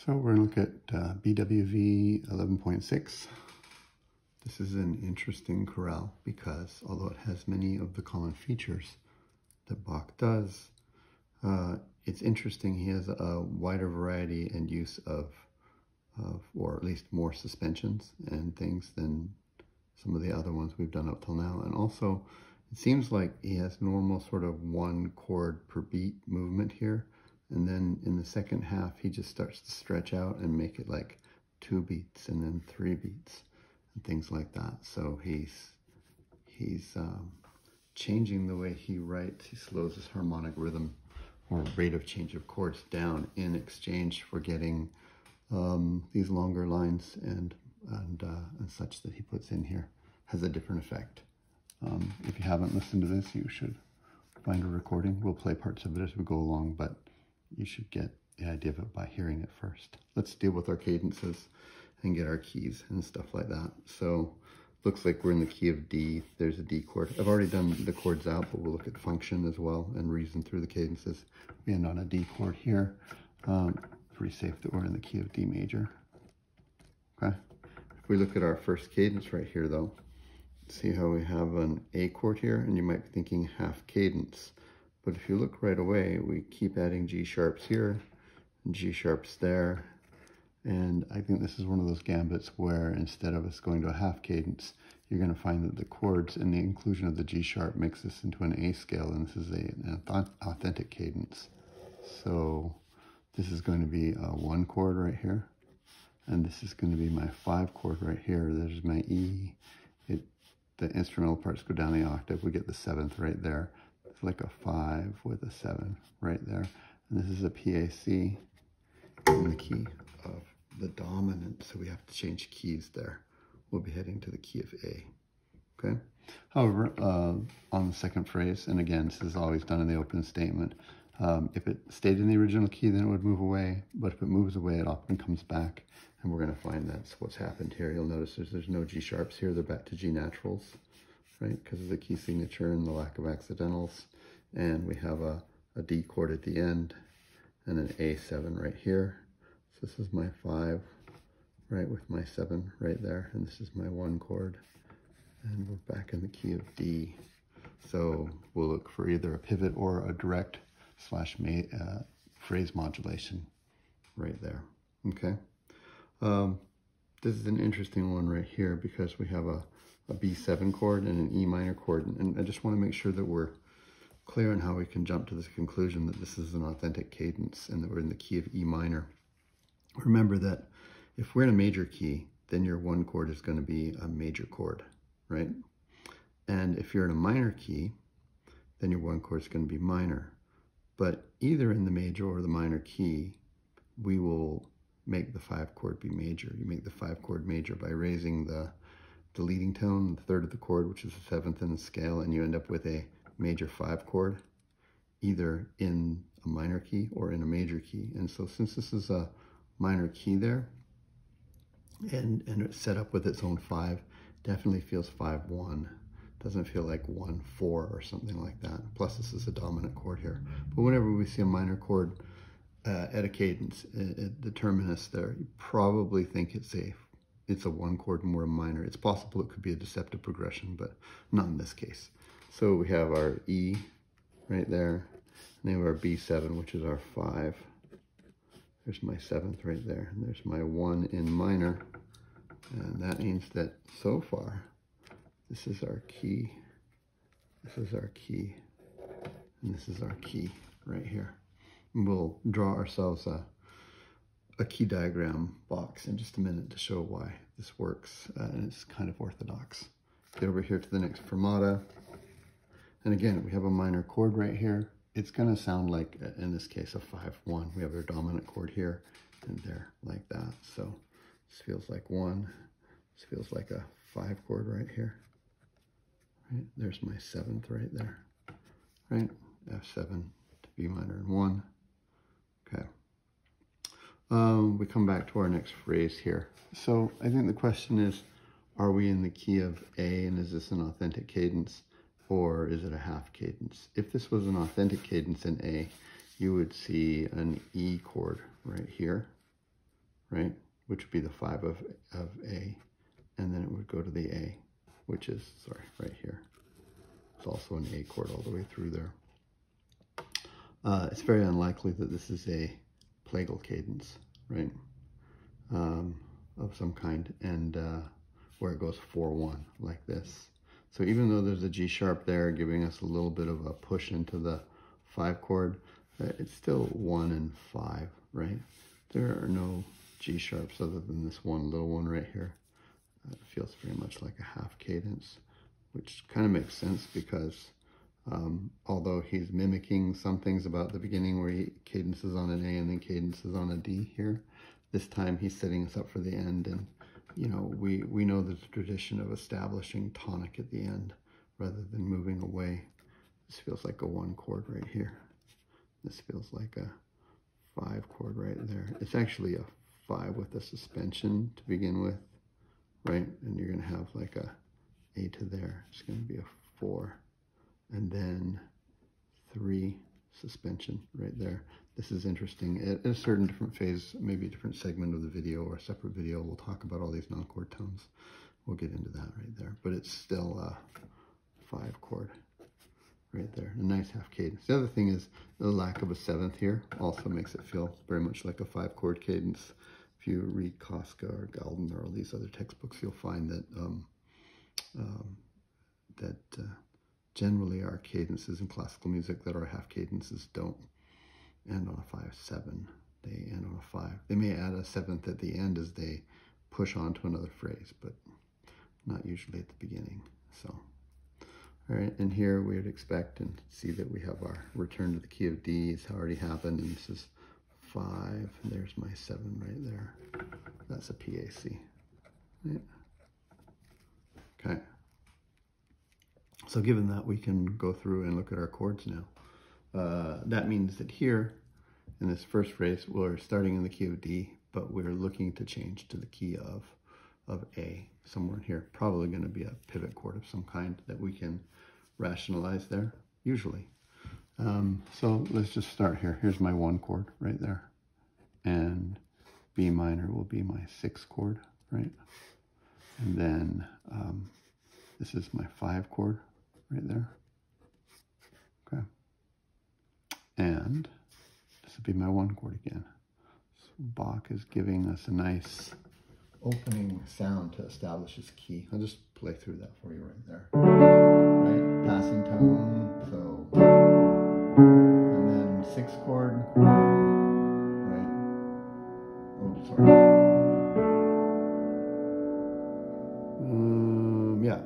So we're going to look at BWV 11.6. This is an interesting chorale because although it has many of the common features that Bach does, it's interesting. He has a wider variety and use of, or at least more suspensions and things than some of the other ones we've done up till now. And also, it seems like he has normal sort of one chord per beat movement here. And then in the second half, he just starts to stretch out and make it like 2 beats and then 3 beats and things like that. So he's changing the way he writes. He slows his harmonic rhythm or rate of change of chords down in exchange for getting these longer lines and such that he puts in here. Has a different effect. If you haven't listened to this, you should find a recording. We'll play parts of it as we go along, but you should get the idea of it by hearing it first. Let's deal with our cadences and get our keys and stuff like that. So looks like we're in the key of D. There's a D chord. I've already done the chords out, but we'll look at function as well and reason through the cadences. We end on a D chord here. Pretty safe that we're in the key of D major. Okay. If we look at our first cadence right here though, see how we have an A chord here, and you might be thinking half cadence. But if you look right away, we keep adding G sharps here, and G sharps there. And I think this is one of those gambits where instead of us going to a half cadence, you're going to find that the chords and the inclusion of the G sharp makes this into an A scale, and this is an authentic cadence. So this is going to be a 1 chord right here, and this is going to be my 5 chord right here. There's my E. The instrumental parts go down the octave. We get the 7th right there. It's like a 5 with a 7 right there. And this is a PAC in the key of the dominant, so we have to change keys there. We'll be heading to the key of A. Okay. However, on the second phrase, and again, this is always done in the open statement, if it stayed in the original key, then it would move away. But if it moves away, it often comes back. And we're going to find that's what's happened here. You'll notice there's no G sharps here. They're back to G naturals, right? Because of the key signature and the lack of accidentals. And we have a D chord at the end and an A7 right here. So this is my 5, right, with my 7 right there. And this is my 1 chord. And we're back in the key of D. So we'll look for either a pivot or a direct / phrase modulation right there. Okay. This is an interesting one right here because we have a B7 chord and an E minor chord. And I just want to make sure that we're clear on how we can jump to this conclusion that this is an authentic cadence and that we're in the key of E minor. Remember that if we're in a major key, then your 1 chord is going to be a major chord, right? And if you're in a minor key, then your 1 chord is going to be minor. But either in the major or the minor key, we will make the 5 chord be major. You make the 5 chord major by raising the leading tone, the 3rd of the chord, which is the 7th in the scale, and you end up with a major 5 chord, either in a minor key or in a major key. And so since this is a minor key there, and it's set up with its own 5, definitely feels 5-1. Doesn't feel like 1-4 or something like that. Plus this is a dominant chord here. But whenever we see a minor chord at a cadence, the terminus there, you probably think it's a 1 chord more minor. It's possible it could be a deceptive progression, but not in this case. So we have our E right there, and then we have our B7, which is our 5. There's my 7th right there, and there's my 1 in minor, and that means that so far, this is our key, this is our key, and this is our key right here. We'll draw ourselves a key diagram box in just a minute to show why this works, and it's kind of orthodox. Get over here to the next fermata, and again, we have a minor chord right here. It's going to sound like, in this case, a 5-1. We have our dominant chord here and there, like that. So this feels like 1. This feels like a 5 chord right here. Right? There's my 7th right there. Right? F7 to B minor and 1. Okay. We come back to our next phrase here. So I think the question is, are we in the key of A, and is this an authentic cadence, or is it a half cadence? If this was an authentic cadence in A, you would see an E chord right here, right? Which would be the 5 of A, and then it would go to the A, which is, sorry, right here. It's also an A chord all the way through there. It's very unlikely that this is a plagal cadence, right? Of some kind, and where it goes 4-1 like this. So even though there's a G sharp there giving us a little bit of a push into the 5 chord, it's still 1 and 5, right? There are no G sharps other than this one little one right here. It feels very much like a half cadence, which kind of makes sense because although he's mimicking some things about the beginning where he cadences on an A and then cadences on a D here, this time he's setting us up for the end. And you know, we know the tradition of establishing tonic at the end rather than moving away. This feels like a 1 chord right here. This feels like a 5 chord right there. It's actually a 5 with a suspension to begin with, right? And you're going to have like a A to there. It's going to be a 4. And then 3 suspension right there. This is interesting. At a certain different phase, maybe a different segment of the video or a separate video, we'll talk about all these non-chord tones. We'll get into that right there. But it's still a 5 chord right there. A nice half cadence. The other thing is the lack of a 7th here also makes it feel very much like a 5 chord cadence. If you read Koska or Galden or all these other textbooks, you'll find that generally our cadences in classical music that are half cadences don't end on a 5-7. They end on a 5. They may add a 7th at the end as they push on to another phrase, but not usually at the beginning. So, all right, and here we would expect and see that we have our return to the key of D. It's already happened, and this is 5. And there's my 7 right there. That's a PAC. Right? Okay. So given that, we can go through and look at our chords now. That means that here, in this first phrase, we're starting in the key of D, but we're looking to change to the key of A, somewhere in here. Probably going to be a pivot chord of some kind that we can rationalize there, usually. So let's just start here. Here's my 1 chord right there. And B minor will be my 6 chord, right? And then this is my 5 chord right there. Okay. And this would be my 1 chord again. So Bach is giving us a nice opening sound to establish his key. I'll just play through that for you right there. Right? Passing tone, so. And then 6 chord. Right? Oh, sorry. Yeah.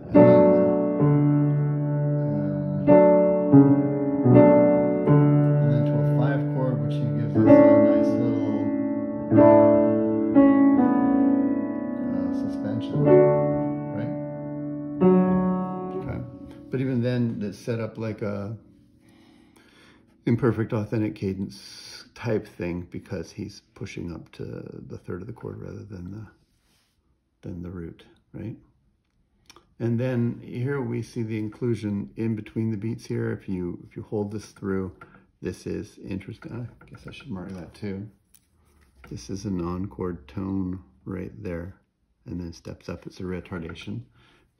And then to a 5 chord, which he gives us a nice little suspension, right? Okay. But even then, it's set up like a imperfect authentic cadence type thing because he's pushing up to the 3rd of the chord rather than the root, right? And then here we see the inclusion in between the beats here. If you hold this through, this is interesting. I guess I should mark that too. This is a non-chord tone right there, and then steps up. It's a retardation.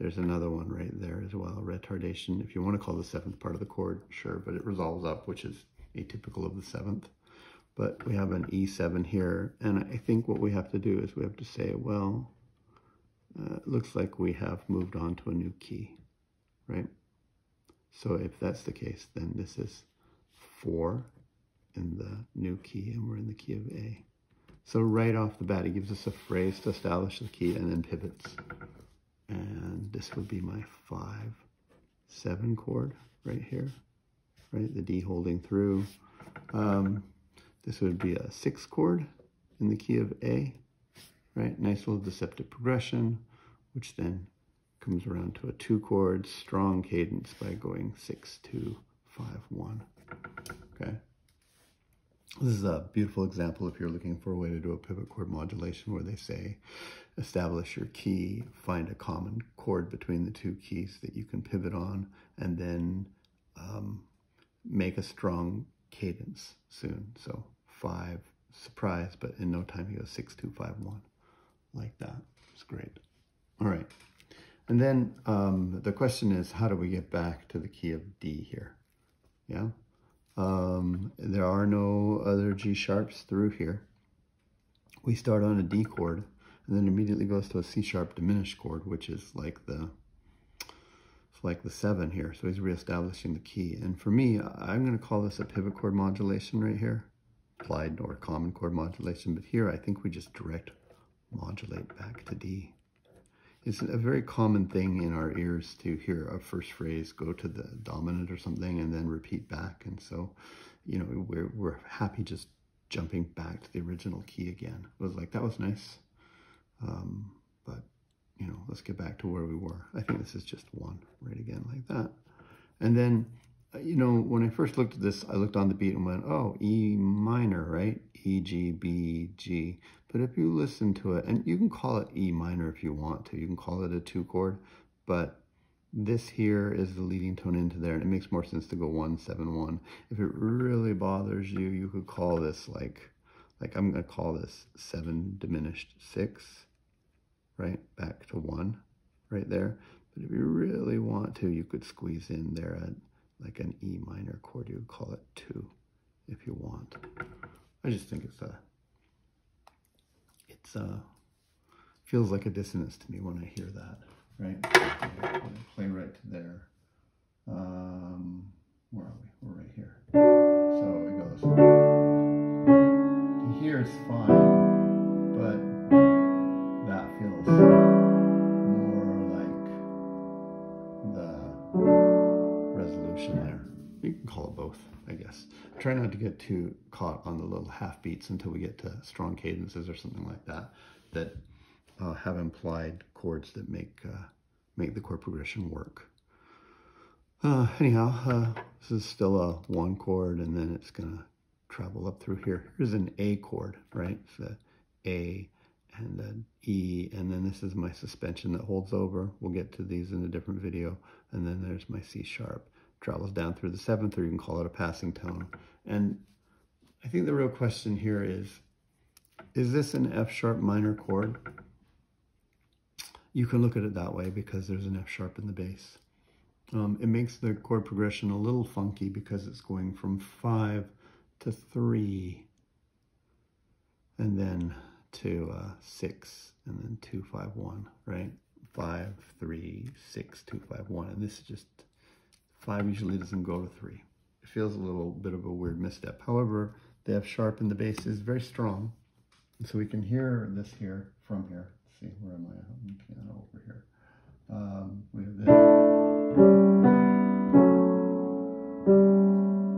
There's another one right there as well, retardation. If you want to call the 7th part of the chord, sure, but it resolves up, which is atypical of the 7th. But we have an E7 here, and I think what we have to do is we have to say, well, it looks like we have moved on to a new key, right? So if that's the case, then this is 4 in the new key, and we're in the key of A. So right off the bat, he gives us a phrase to establish the key and then pivots. And this would be my 5-7 chord right here, right? The D holding through. This would be a 6 chord in the key of A. Right, nice little deceptive progression, which then comes around to a 2 chord strong cadence by going 6, 2, 5, 1. Okay, this is a beautiful example if you're looking for a way to do a pivot chord modulation where they say, establish your key, find a common chord between the 2 keys that you can pivot on, and then make a strong cadence soon. So 5, surprised, but in no time he goes 6, 2, 5, 1, like that. It's great. All right. And then the question is, how do we get back to the key of D here? Yeah. There are no other G sharps through here. We start on a D chord and then immediately goes to a C sharp diminished chord, which is like the 7 here. So he's reestablishing the key. And for me, I'm going to call this a pivot chord modulation right here, applied or common chord modulation. But here, I think we just direct modulate back to D. It's a very common thing in our ears to hear a first phrase go to the dominant or something and then repeat back. And so, you know, we're happy just jumping back to the original key again. It was like, that was nice. But, you know, let's get back to where we were. I think this is just 1 right again like that. And then, you know, when I first looked at this, I looked on the beat and went, oh, E minor, right? E, G, B, G. But if you listen to it, and you can call it E minor if you want to, you can call it a 2 chord, but this here is the leading tone into there, and it makes more sense to go 1, 7, 1. If it really bothers you, you could call this like I'm going to call this 7 diminished 6, right? Back to 1 right there. But if you really want to, you could squeeze in there like an E minor chord. You would call it 2 if you want. I just think it's feels like a dissonance to me when I hear that, right? Play right to there. Where are we? We're right here. So it goes. To here is fine, but that feels more like the resolution there. You can call it both, I guess. Try not to get too caught on the little half beats until we get to strong cadences or something like that, that have implied chords that make the chord progression work. Anyhow, this is still a 1 chord, and then it's gonna travel up through here. Here's an A chord, right? It's the A and an E, and then this is my suspension that holds over. We'll get to these in a different video. And then there's my C sharp. Travels down through the 7th, or you can call it a passing tone. And I think the real question here is this an F sharp minor chord? You can look at it that way because there's an F sharp in the bass. It makes the chord progression a little funky because it's going from 5 to 3, and then to 6, and then 2, 5, 1, right? 5, 3, 6, 2, 5, 1, and this is just 5 usually doesn't go to 3. It feels a little bit of a weird misstep. However, the F sharp in the bass is very strong, and so we can hear this here from here. Let's see, where am I? I'm on the piano over here. We have this.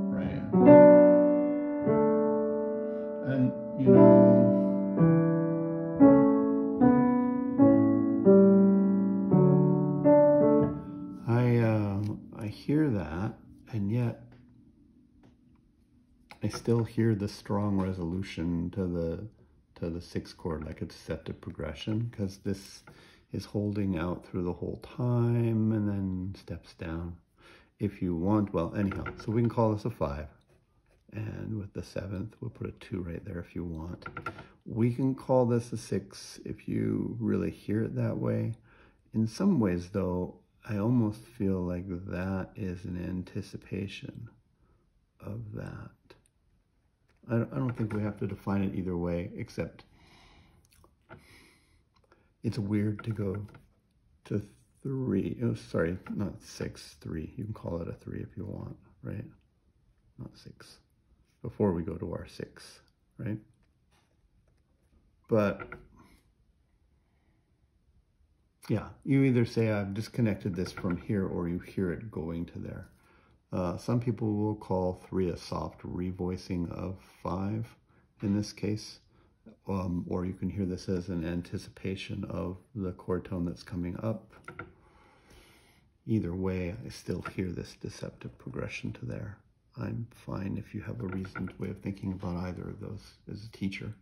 Right. And, you know, I hear that, and yet I still hear the strong resolution to the 6th chord, like a deceptive progression, because this is holding out through the whole time and then steps down. If you want, well, anyhow, so we can call this a 5, and with the 7th, we'll put a 2 right there if you want. We can call this a 6 if you really hear it that way. In some ways, though, I almost feel like that is an anticipation of that. I don't think we have to define it either way, except it's weird to go to 3. Oh, sorry, not 6, 3. You can call it a 3 if you want, right? Not 6. Before we go to our 6, right? But yeah, you either say I've disconnected this from here, or you hear it going to there. Some people will call 3 a soft revoicing of 5 in this case, or you can hear this as an anticipation of the chord tone that's coming up. Either way, I still hear this deceptive progression to there. I'm fine if you have a reasoned way of thinking about either of those as a teacher.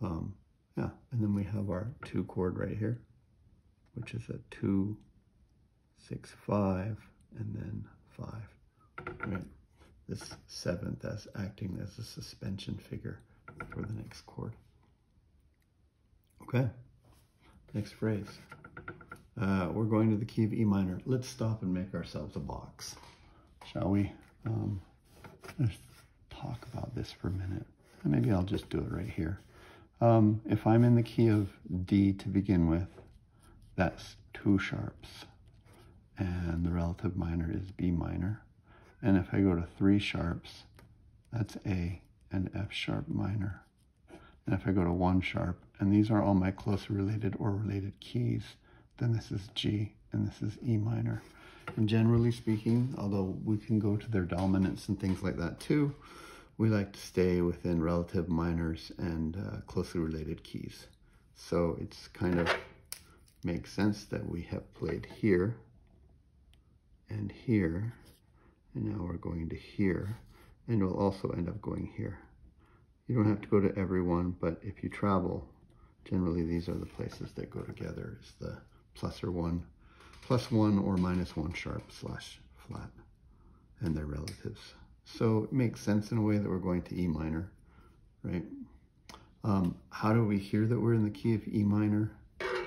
Yeah, and then we have our 2 chord right here, which is a 2, 6, 5, and then 5, right? This 7th as acting as a suspension figure for the next chord. Okay, next phrase. We're going to the key of E minor. Let's stop and make ourselves a box, shall we? Let's talk about this for a minute. Maybe I'll just do it right here. If I'm in the key of D to begin with, that's 2 sharps, and the relative minor is B minor. And if I go to 3 sharps, that's A and F sharp minor. And if I go to 1 sharp, and these are all my closely related or related keys, then this is G and this is E minor. And generally speaking, although we can go to their dominants and things like that too, we like to stay within relative minors and closely related keys. So it's kind of makes sense that we have played here and here, and now we're going to here, and we'll also end up going here. You don't have to go to every one, but if you travel, generally these are the places that go together. It's the +1 or -1 sharp slash flat, and their relatives. So it makes sense in a way that we're going to E minor, right? How do we hear that we're in the key of E minor?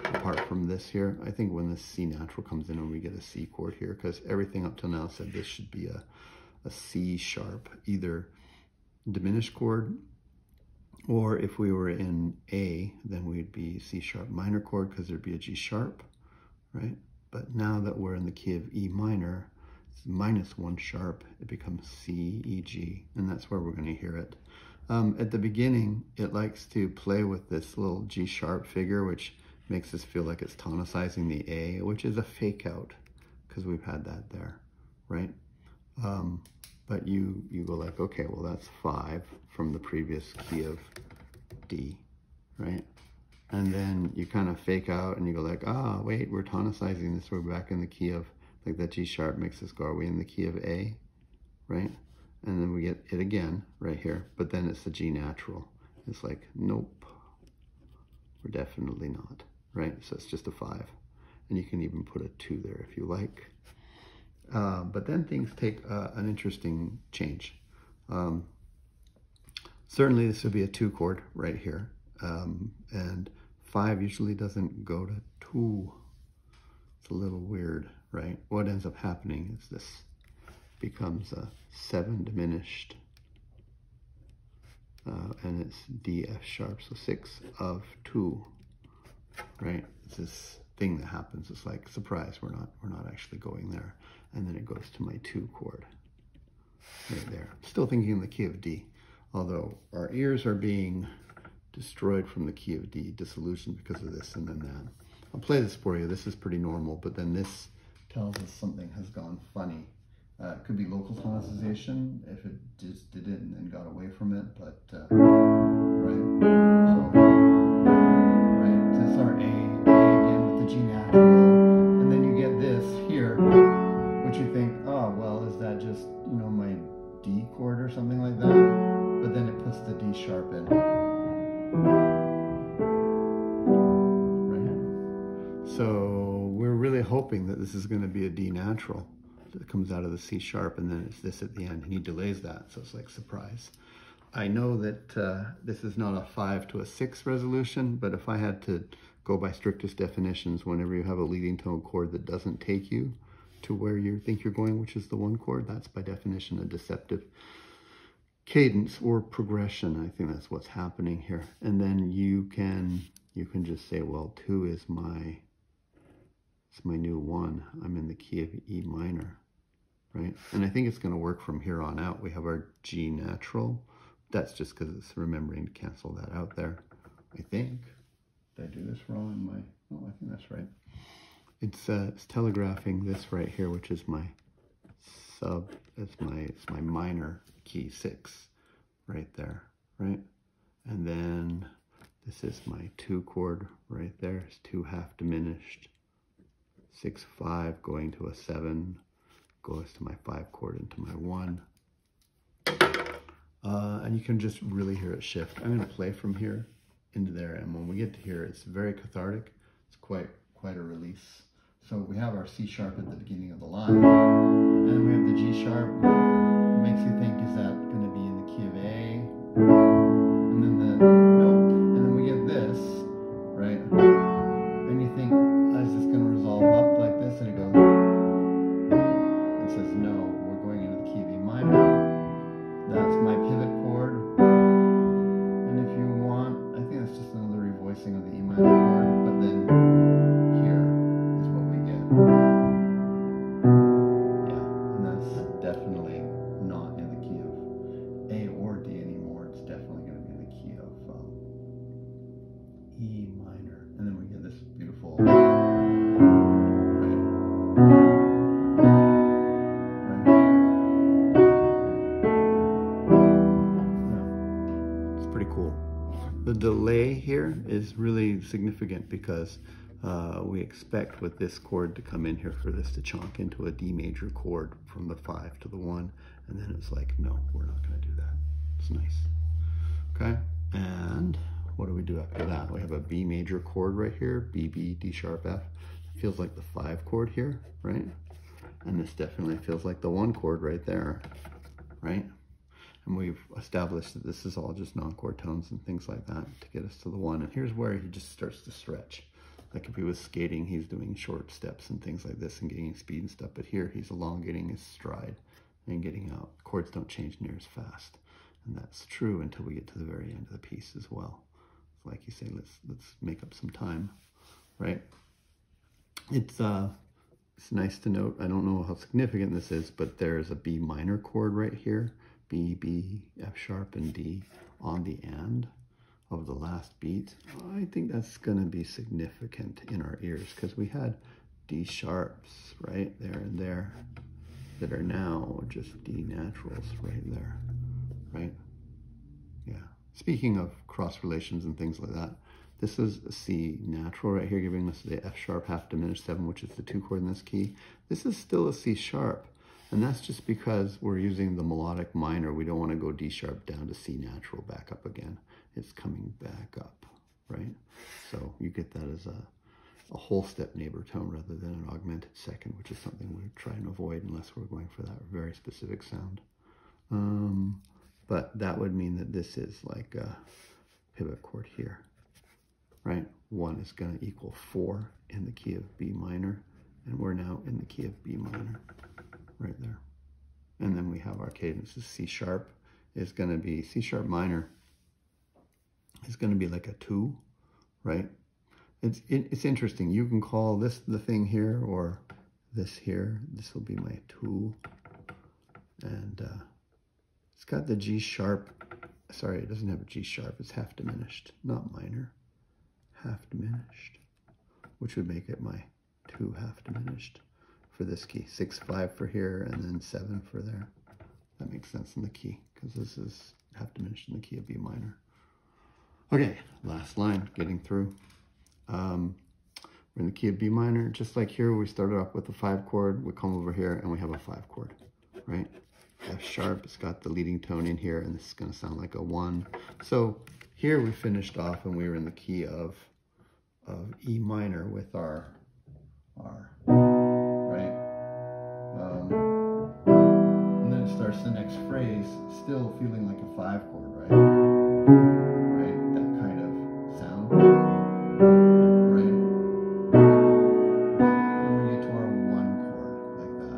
Apart from this here, I think when the C natural comes in and we get a C chord here, because everything up till now said this should be a C sharp, either diminished chord, or if we were in A, then we'd be C sharp minor chord because there'd be a G sharp, right? But now that we're in the key of E minor, it's -1 sharp, it becomes C, E, G, and that's where we're going to hear it. At the beginning, it likes to play with this little G sharp figure, which makes us feel like it's tonicizing the A, which is a fake out, because we've had that there, right? But you go like, okay, well, that's 5 from the previous key of D, right? And then you kind of fake out and you go like, ah, wait, we're tonicizing this. We're back in the key of, like that G sharp makes us go, are we in the key of A, right? And then we get it again right here, but then it's the G natural. It's like, nope, we're definitely not, right? So it's just a 5. And you can even put a 2 there if you like. But then things take an interesting change. Certainly this would be a 2 chord right here. And 5 usually doesn't go to 2. It's a little weird, right? What ends up happening is this becomes a 7 diminished, and it's D, F sharp, so 6 of 2, right? It's this thing that happens. It's like, surprise, we're not actually going there. And then it goes to my 2 chord right there. Still thinking in the key of D, although our ears are being destroyed from the key of D, disillusioned because of this and then that. I'll play this for you. This is pretty normal, but then this tells us something has gone funny. It could be local tonicization if it just did it and then got away from it, but right. So right, that's our A again with the G natural, and then you get this here, which you think, oh well, is that just, you know, my D chord or something like that? But then it puts the D sharp in. Right. So we're really hoping that this is going to be a D natural. It comes out of the C sharp, and then it's this at the end, and he delays that, so it's like surprise. I know that this is not a 5 to a 6 resolution, but if I had to go by strictest definitions, whenever you have a leading tone chord that doesn't take you to where you think you're going, which is the 1 chord, that's by definition a deceptive cadence or progression. I think that's what's happening here. And then you can just say, well, 2 is it's my new 1. I'm in the key of E minor, right? And I think it's going to work from here on out. We have our G natural. That's just because it's remembering to cancel that out there, I think. Did I do this wrong in my, oh, I think that's right. It's telegraphing this right here, which is my it's my minor key 6 right there, right? And then this is my 2 chord right there. It's 2 half diminished. 6, 5 going to a 7 goes to my 5 chord into my 1. And you can just really hear it shift. I'm going to play from here into there, and when we get to here, it's very cathartic. It's quite a release. So we have our C sharp at the beginning of the line, and then we have the G sharp. It makes you think, is that going to be in the key of A? And then nope. And then we get this, right? And you think, is this going to resolve up like this? And it goes, and says, no, we're going into the key of E minor. That's my pivot chord. And if you want, I think that's just another revoicing of the E minor chord, but then here is what we get. Yeah, and that's definitely not in the key of A or D anymore. It's definitely going to be in the key of E minor. And then we get this beautiful, cool. The delay here is really significant because we expect with this chord to come in here for this to chonk into a D major chord from the 5 to the 1, and then it's like, no, we're not going to do that. It's nice. Okay, and what do we do after that? We have a B major chord right here, B, B, D sharp, F. It feels like the 5 chord here, right? And this definitely feels like the 1 chord right there, right? And we've established that this is all just non-chord tones and things like that to get us to the 1. And here's where he just starts to stretch. Like if he was skating, he's doing short steps and things like this and gaining speed and stuff. But here he's elongating his stride and getting out. Chords don't change near as fast. And that's true until we get to the very end of the piece as well. It's like you say, let's make up some time, right? It's nice to note, I don't know how significant this is, but there's a B minor chord right here. B, B, F sharp, and D on the and of the last beat. I think that's going to be significant in our ears because we had D sharps right there and there that are now just D naturals right there, right? Yeah. Speaking of cross relations and things like that, this is a C natural right here, giving us the F sharp half diminished 7, which is the 2 chord in this key. This is still a C sharp. And that's just because we're using the melodic minor. We don't want to go D sharp down to C natural back up again. It's coming back up, right? So you get that as a whole step neighbor tone rather than an augmented second, which is something we try and avoid unless we're going for that very specific sound. But that would mean that this is like a pivot chord here, right? 1 is going to equal 4 in the key of B minor, and we're now in the key of B minor. Right there. And then we have our cadences. C sharp is going to be, C sharp minor is going to be like a 2, right? It's interesting. You can call this the thing here or this here. This will be my 2. And it's got the G sharp. Sorry, it doesn't have a G sharp. It's half diminished, not minor. Half diminished, which would make it my 2 half diminished. For this key, 6, 5 for here, and then 7 for there. That makes sense in the key, because this is half diminished in the key of B minor. Okay, last line, getting through. We're in the key of B minor, just like here, we started off with the 5 chord, we come over here, and we have a 5 chord, right? F sharp, it's got the leading tone in here, and this is gonna sound like a 1. So here we finished off, and we were in the key of E minor with our right? And then it starts the next phrase, still feeling like a 5 chord, right? Right? That kind of sound, right? And we get to our 1 chord like that,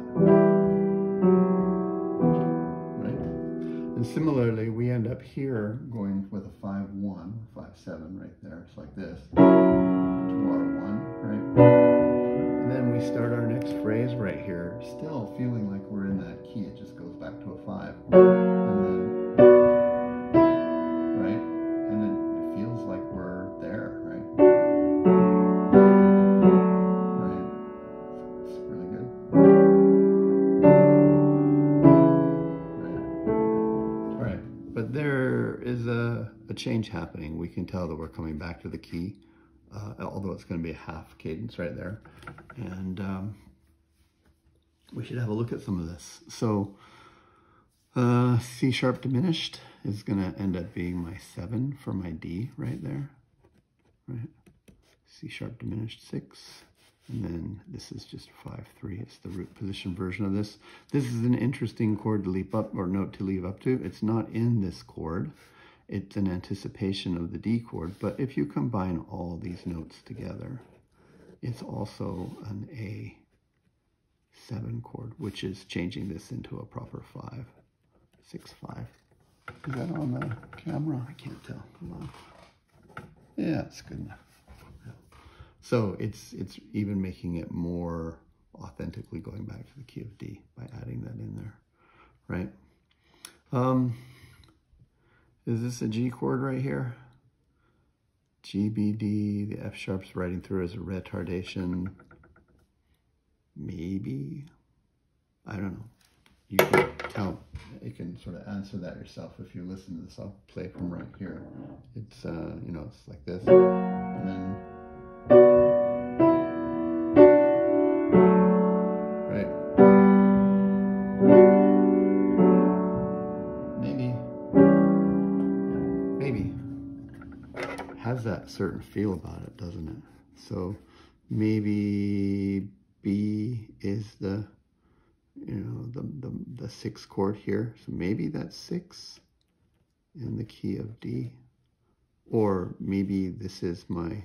right? And similarly, we end up here going with a 5-1, 5-7 right there. It's like this, to our 1, right? And then we start our next phrase right here, still feeling like we're in that key. It just goes back to a 5. And then, right? And then it feels like we're there, right? Right? It's really good. Right? All right. But there is a change happening. We can tell that we're coming back to the key. Although it's going to be a half cadence right there. And we should have a look at some of this. So C sharp diminished is going to end up being my 7 for my D right there. Right? C sharp diminished 6. And then this is just 5-3. It's the root position version of this. This is an interesting chord to leap up, or note to leave up to. It's not in this chord. it's an anticipation of the D chord. But if you combine all these notes together, it's also an A7 chord, which is changing this into a proper 5, 6, 5. Is that on the camera? I can't tell. Come on. Yeah, it's good enough. Yeah. So it's even making it more authentically going back to the key of D by adding that in there, right? Is this a G chord right here? G, B, D, the F sharp's riding through as a retardation. Maybe. I don't know. You can tell, you can sort of answer that yourself if you listen to this. I'll play from right here. It's, you know, it's like this. And then, right. Maybe. Has that certain feel about it, doesn't it? So maybe B is the, you know, the 6th chord here. So maybe that's 6 in the key of D. Or maybe this is my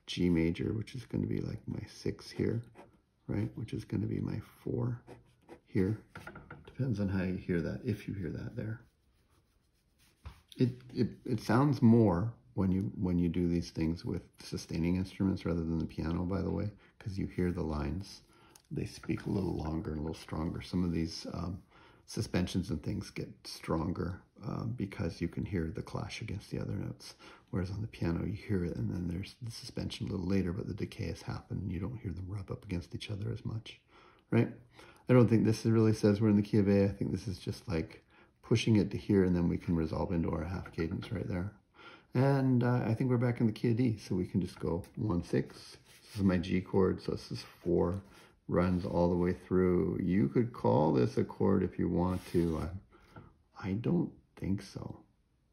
G major, which is going to be like my 6 here, right? Which is going to be my 4 here. Depends on how you hear that, if you hear that there. It sounds more when you do these things with sustaining instruments rather than the piano, by the way, because you hear the lines. They speak a little longer and a little stronger. Some of these suspensions and things get stronger because you can hear the clash against the other notes. Whereas on the piano, you hear it and then there's the suspension a little later, but the decay has happened and you don't hear them rub up against each other as much, right? I don't think this really says we're in the key of A. I think this is just like pushing it to here, and then we can resolve into our half cadence right there. And I think we're back in the key of D, so we can just go 1, 6. This is my G chord, so this is 4. Runs all the way through. You could call this a chord if you want to. I don't think so.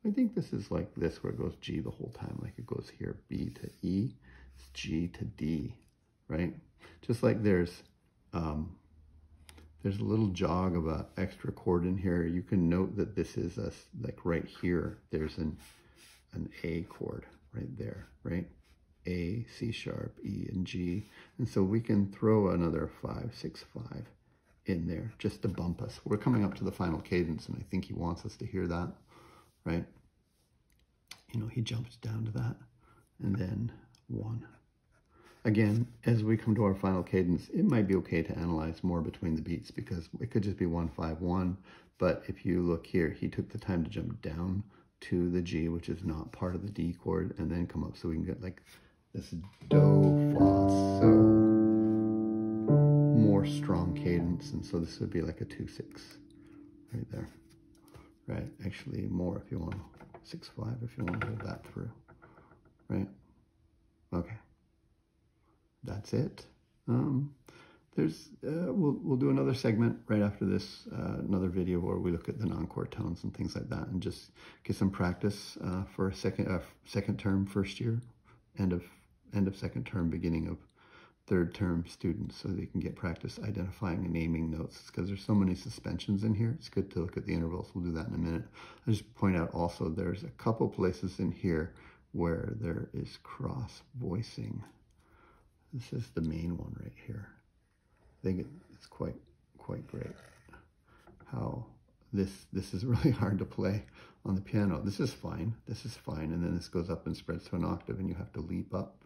I think this is like this, where it goes G the whole time, like it goes here, B to E, it's G to D, right? Just like there's a little jog of an extra chord in here. You can note that this is like right here, there's an A chord right there, right? A, C sharp, E, and G. And so we can throw another 5, 6, 5 in there just to bump us. We're coming up to the final cadence, and I think he wants us to hear that, right? You know, he jumps down to that, and then 1. Again, as we come to our final cadence, it might be okay to analyze more between the beats, because it could just be 1, 5, 1. But if you look here, he took the time to jump down to the G, which is not part of the D chord, and then come up, so we can get like this do, fa, so, more strong cadence. And so this would be like a 2, 6 right there, right? Actually more if you want 6, 5, if you want to hold that through, right? Okay, that's it. We'll do another segment right after this, another video where we look at the non-chord tones and things like that, and just get some practice for a second term, first year, end of second term, beginning of third term students, so they can get practice identifying and naming notes, because there's so many suspensions in here. It's good to look at the intervals. We'll do that in a minute. I'll just point out also there's a couple places in here where there is cross voicing. This is the main one right here. I think it's quite great how this is really hard to play on the piano. This is fine, and then this goes up and spreads to an octave, and you have to leap up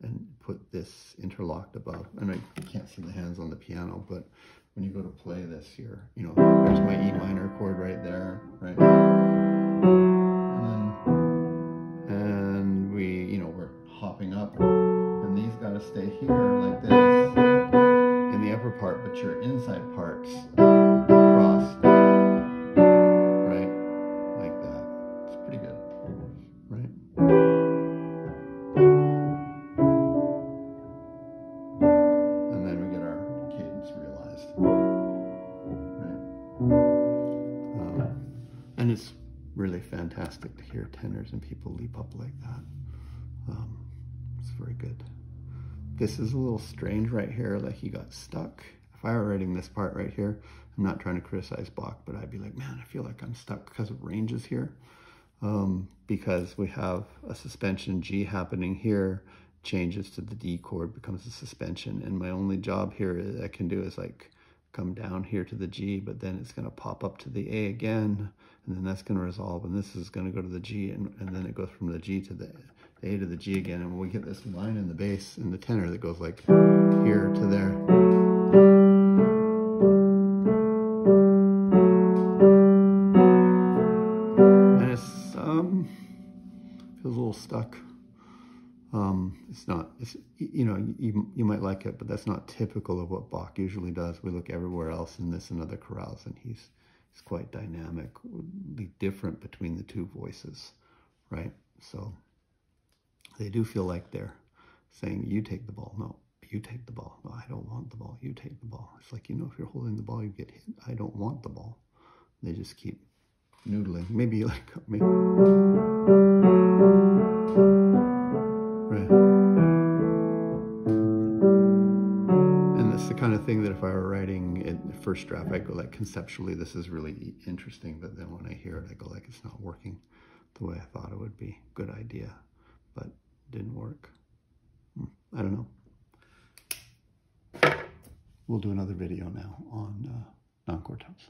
and put this interlocked above. And you can't see the hands on the piano, but when you go to play this here, you know, there's my E minor chord right there, right? And we, you know, we're hopping up, and these got to stay here like this in the upper part, but your inside parts cross, right? Like that. It's pretty good, right? And then we get our cadence realized, right? And it's really fantastic to hear tenors and people leap up like that. It's very good. This is a little strange right here, like he got stuck. If I were writing this part right here, I'm not trying to criticize Bach, but I'd be like, man, I feel like I'm stuck because of ranges here. because we have a suspension G happening here, changes to the D chord, becomes a suspension. And my only job here I can do is like come down here to the G, but then it's going to pop up to the A again, and then that's going to resolve, and this is going to go to the G, and then it goes from the G to the A to the G again, and we get this line in the bass, in the tenor, that goes like here to there. And it's, feels a little stuck. It's not, you know, you might like it, but that's not typical of what Bach usually does. We look everywhere else in this and other chorales, and he's quite dynamically different between the two voices, right? So they do feel like they're saying, you take the ball. No, you take the ball. No, I don't want the ball. You take the ball. It's like, you know, if you're holding the ball, you get hit. I don't want the ball. They just keep noodling. Maybe like, maybe. Right. And it's the kind of thing that if I were writing it, the first draft, I go like, conceptually, this is really interesting. But then when I hear it, I go like, it's not working the way I thought it would be. Good idea, but didn't work. I don't know. We'll do another video now on non-chord tones.